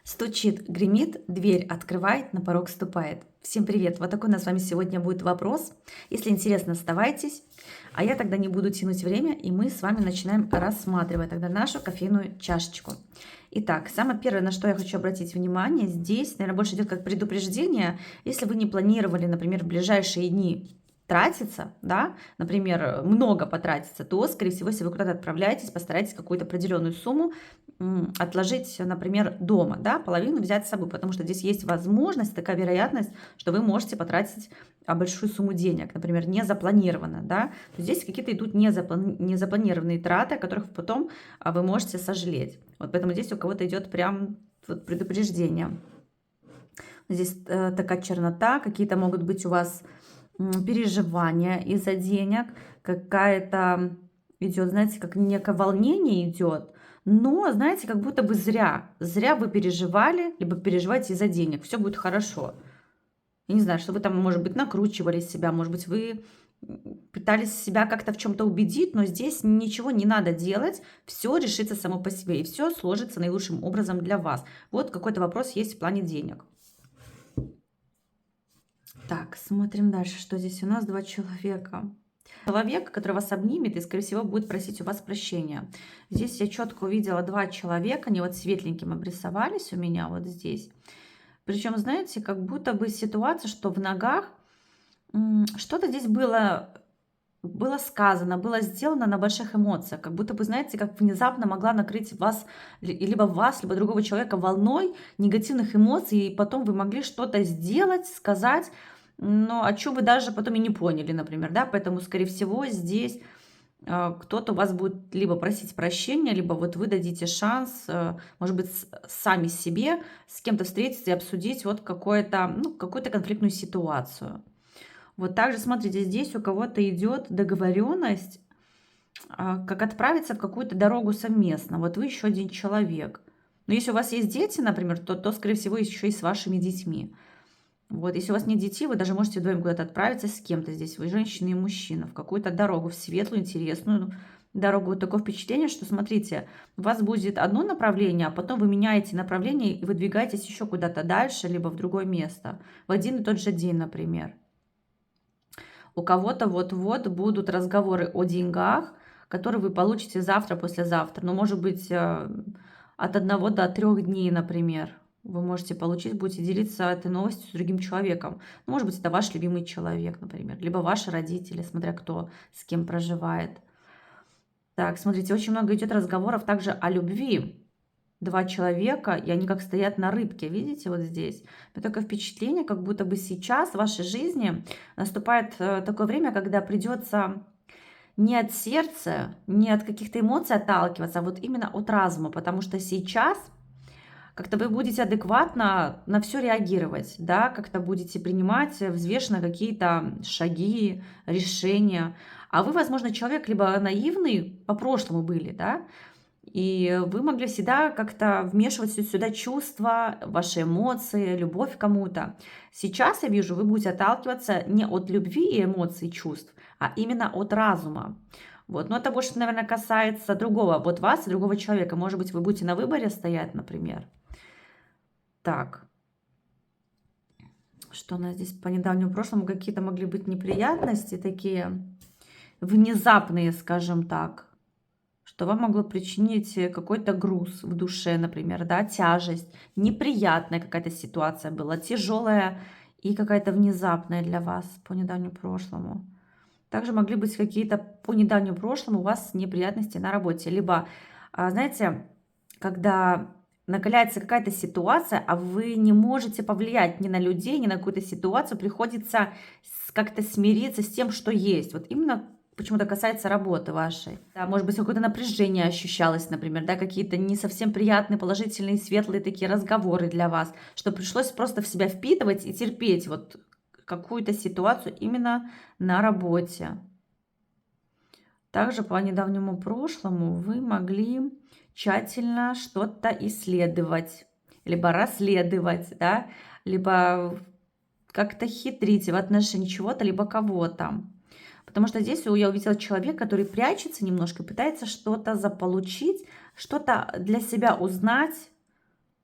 Стучит, гремит, дверь открывает, на порог ступает. Всем привет! Вот такой у нас с вами сегодня будет вопрос. Если интересно, оставайтесь. А я тогда не буду тянуть время, и мы с вами начинаем рассматривать тогда нашу кофейную чашечку. Итак, самое первое, на что я хочу обратить внимание, здесь, наверное, больше идет как предупреждение. Если вы не планировали, например, в ближайшие дни тратиться, да, например, много потратиться, то, скорее всего, если вы куда-то отправляетесь, постарайтесь какую-то определенную сумму отложить, например, дома, да, половину взять с собой, потому что здесь есть возможность, такая вероятность, что вы можете потратить большую сумму денег, например, не запланированно, да. Здесь какие-то идут незапланированные траты, о которых потом вы можете сожалеть. Вот поэтому здесь у кого-то идет прям вот предупреждение. Здесь такая чернота, какие-то могут быть у вас переживания из-за денег, какая-то идет, знаете, как некое волнение идет, но, знаете, как будто бы зря вы переживали, либо переживаете из-за денег, все будет хорошо. Я не знаю, что вы там, может быть, накручивали себя, может быть, вы пытались себя как-то в чем-то убедить, но здесь ничего не надо делать, все решится само по себе, и все сложится наилучшим образом для вас. Вот какой-то вопрос есть в плане денег. Так, смотрим дальше, что здесь у нас два человека. Человек, который вас обнимет и, скорее всего, будет просить у вас прощения. Здесь я четко увидела два человека, они вот светленьким обрисовались у меня вот здесь. Причем, знаете, как будто бы ситуация, что в ногах что-то здесь было сказано, было сделано на больших эмоциях, как будто бы, знаете, как внезапно могла накрыть вас, либо вас, либо другого человека волной негативных эмоций, и потом вы могли что-то сделать, сказать, но о чем вы даже потом и не поняли, например, да, поэтому, скорее всего, здесь кто-то у вас будет либо просить прощения, либо вот вы дадите шанс, может быть, сами себе с кем-то встретиться и обсудить вот какую-то конфликтную ситуацию. Вот также, смотрите, здесь у кого-то идет договоренность, как отправиться в какую-то дорогу совместно. Вот вы еще один человек. Но если у вас есть дети, например, то скорее всего, еще и с вашими детьми. Вот, если у вас нет детей, вы даже можете вдвоем куда-то отправиться с кем-то здесь, вы женщина и мужчина, в какую-то дорогу, в светлую, интересную дорогу. Вот такое впечатление, что, смотрите, у вас будет одно направление, а потом вы меняете направление и выдвигаетесь еще куда-то дальше, либо в другое место, в один и тот же день, например. У кого-то вот-вот будут разговоры о деньгах, которые вы получите завтра, послезавтра. Ну, может быть, от 1 до 3 дней, например. Вы можете получить, будете делиться этой новостью с другим человеком. Ну, может быть, это ваш любимый человек, например, либо ваши родители, смотря кто с кем проживает. Так, смотрите, очень много идет разговоров также о любви. Два человека, и они как стоят на рыбке, видите, вот здесь. У меня такое впечатление, как будто бы сейчас в вашей жизни наступает такое время, когда придется не от сердца, не от каких-то эмоций отталкиваться, а вот именно от разума, потому что сейчас как-то вы будете адекватно на все реагировать, да, как-то будете принимать взвешенно какие-то шаги, решения. А вы, возможно, человек либо наивный, по прошлому были, да, и вы могли всегда как-то вмешивать сюда чувства, ваши эмоции, любовь к кому-то. Сейчас, я вижу, вы будете отталкиваться не от любви и эмоций, чувств, а именно от разума. Вот. Но это больше, наверное, касается другого, вот вас и другого человека. Может быть, вы будете на выборе стоять, например. Так, что у нас здесь по недавнему прошлому? Какие-то могли быть неприятности такие внезапные, скажем так, что вам могло причинить какой-то груз в душе, например, да, тяжесть, неприятная какая-то ситуация была, тяжелая и какая-то внезапная для вас по недавнему прошлому. Также могли быть какие-то по недавнему прошлому у вас неприятности на работе. Либо, знаете, когда накаляется какая-то ситуация, а вы не можете повлиять ни на людей, ни на какую-то ситуацию, приходится как-то смириться с тем, что есть. Вот именно почему-то касается работы вашей. Да, может быть, какое-то напряжение ощущалось, например, да, какие-то не совсем приятные, положительные, светлые такие разговоры для вас, что пришлось просто в себя впитывать и терпеть вот какую-то ситуацию именно на работе. Также по недавнему прошлому вы могли тщательно что-то исследовать, либо расследовать, да, либо как-то хитрить в отношении чего-то, либо кого-то. Потому что здесь я увидела человека, который прячется немножко, пытается что-то заполучить, что-то для себя узнать,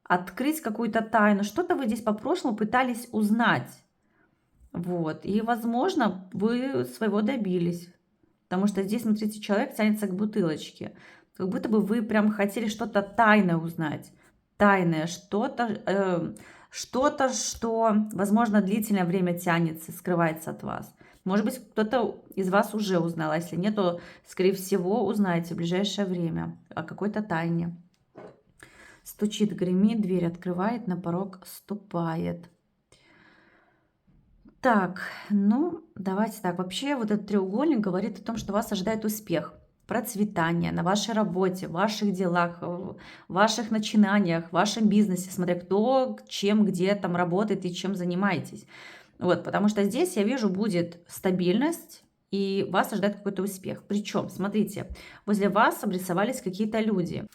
открыть какую-то тайну. Что-то вы здесь по прошлому пытались узнать. Вот. И, возможно, вы своего добились. Потому что здесь, смотрите, человек тянется к бутылочке. Как будто бы вы прям хотели что-то тайное узнать. Тайное, что-то, что, возможно, длительное время тянется, скрывается от вас. Может быть, кто-то из вас уже узнал, а если нет, то, скорее всего, узнаете в ближайшее время о какой-то тайне. Стучит, гремит, дверь открывает, на порог ступает. Так, ну, давайте так. Вообще, вот этот треугольник говорит о том, что вас ожидает успех, процветание на вашей работе, в ваших делах, в ваших начинаниях, в вашем бизнесе, смотря кто, чем, где там работает и чем занимаетесь. Вот, потому что здесь, я вижу, будет стабильность, и вас ожидает какой-то успех. Причем, смотрите, возле вас обрисовались какие-то люди.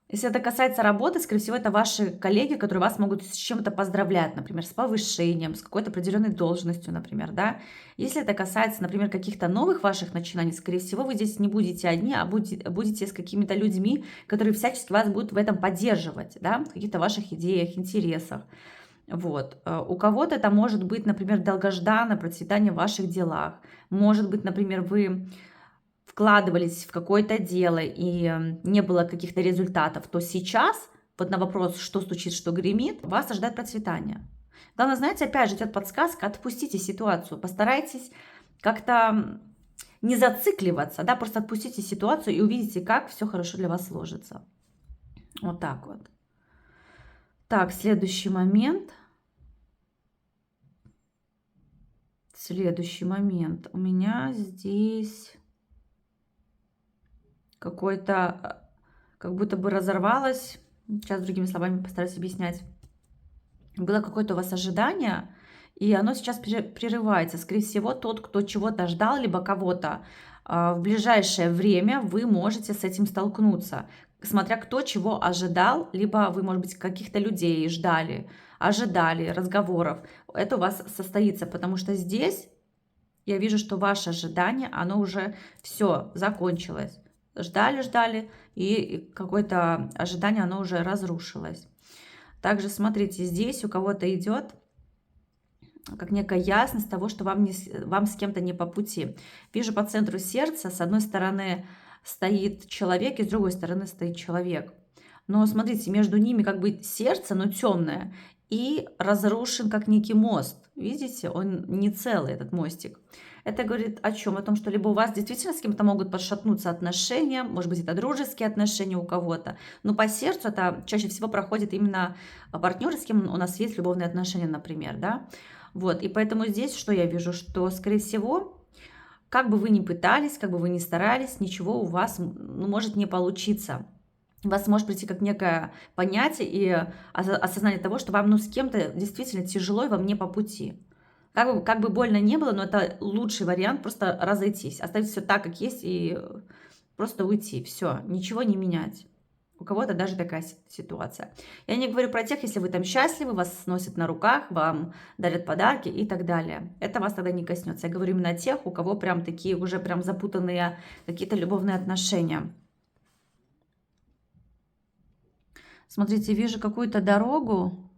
Если это касается работы, скорее всего, это ваши коллеги, которые вас могут с чем-то поздравлять, например, с повышением, с какой-то определенной должностью, например, да. Если это касается, например, каких-то новых ваших начинаний, скорее всего, вы здесь не будете одни, а будете с какими-то людьми, которые всячески вас будут в этом поддерживать, да, в каких-то ваших идеях, интересах. Вот. У кого-то это может быть, например, долгожданное процветание в ваших делах. Может быть, например, вы вкладывались в какое-то дело и не было каких-то результатов, то сейчас, вот на вопрос, что стучит, что гремит, вас ожидает процветание. Главное, знаете, опять же идет подсказка, отпустите ситуацию, постарайтесь как-то не зацикливаться, да, просто отпустите ситуацию и увидите, как все хорошо для вас сложится. Вот так вот. Так, следующий момент. Следующий момент. У меня здесь какой-то, как будто бы разорвалось. Сейчас другими словами постараюсь объяснять. Было какое-то у вас ожидание, и оно сейчас прерывается. Скорее всего, тот, кто чего-то ждал, либо кого-то, в ближайшее время вы можете с этим столкнуться. Смотря кто чего ожидал, либо вы, может быть, каких-то людей ждали, ожидали разговоров. Это у вас состоится, потому что здесь я вижу, что ваше ожидание, оно уже все закончилось. Ждали, ждали, и какое-то ожидание, оно уже разрушилось. Также смотрите, здесь у кого-то идет как некая ясность того, что вам с кем-то не по пути. Вижу по центру сердца, с одной стороны стоит человек, и с другой стороны стоит человек. Но смотрите, между ними как бы сердце, но темное, и разрушен как некий мост. Видите, он не целый, этот мостик. Это говорит о чем? О том, что либо у вас действительно с кем-то могут подшатнуться отношения, может быть, это дружеские отношения у кого-то, но по сердцу это чаще всего проходит именно партнеры, с кем у нас есть любовные отношения, например, да. Вот, и поэтому здесь что я вижу, что, скорее всего, как бы вы ни пытались, как бы вы ни старались, ничего у вас может не получиться. У вас может прийти как некое понятие и осознание того, что вам с кем-то действительно тяжело и вам не по пути. Как бы больно не было, но это лучший вариант просто разойтись, оставить все так, как есть, и просто уйти. Все, ничего не менять. У кого-то даже такая ситуация. Я не говорю про тех, если вы там счастливы, вас носят на руках, вам дарят подарки и так далее. Это вас тогда не коснется. Я говорю именно о тех, у кого прям такие уже прям запутанные какие-то любовные отношения. Смотрите, вижу какую-то дорогу.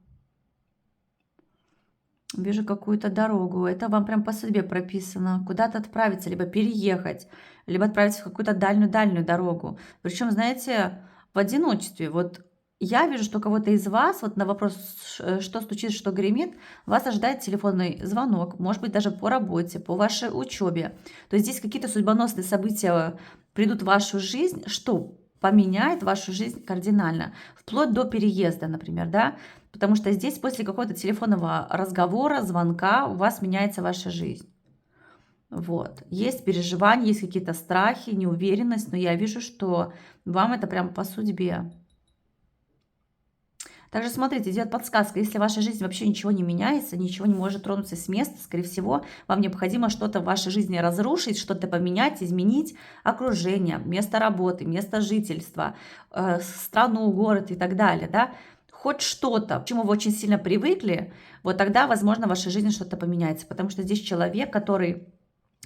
Вижу какую-то дорогу. Это вам прям по судьбе прописано. Куда-то отправиться, либо переехать, либо отправиться в какую-то дальнюю-дальнюю дорогу. Причем, знаете, в одиночестве. Вот я вижу, что кого-то из вас, вот на вопрос, что стучит, что гремит, вас ожидает телефонный звонок, может быть, даже по работе, по вашей учебе. То есть здесь какие-то судьбоносные события придут в вашу жизнь, что поменяет вашу жизнь кардинально, вплоть до переезда, например, да, потому что здесь после какого-то телефонного разговора, звонка у вас меняется ваша жизнь. Вот. Есть переживания, есть какие-то страхи, неуверенность, но я вижу, что вам это прям по судьбе. Также смотрите, идет подсказка, если в вашей жизни вообще ничего не меняется, ничего не может тронуться с места, скорее всего, вам необходимо что-то в вашей жизни разрушить, что-то поменять, изменить, окружение, место работы, место жительства, страну, город и так далее, да, хоть что-то, к чему вы очень сильно привыкли, вот тогда, возможно, в вашей жизни что-то поменяется, потому что здесь человек, который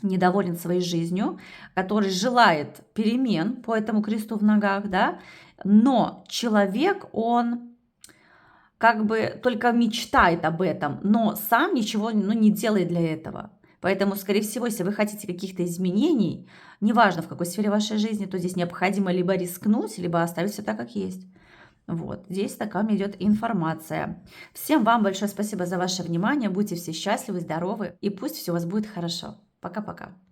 недоволен своей жизнью, который желает перемен по этому кресту в ногах, да, но человек, он как бы только мечтает об этом, но сам ничего, ну, не делает для этого. Поэтому, скорее всего, если вы хотите каких-то изменений, неважно в какой сфере вашей жизни, то здесь необходимо либо рискнуть, либо оставить все так, как есть. Вот, здесь такая у меня идет информация. Всем вам большое спасибо за ваше внимание. Будьте все счастливы, здоровы, и пусть все у вас будет хорошо. Пока-пока.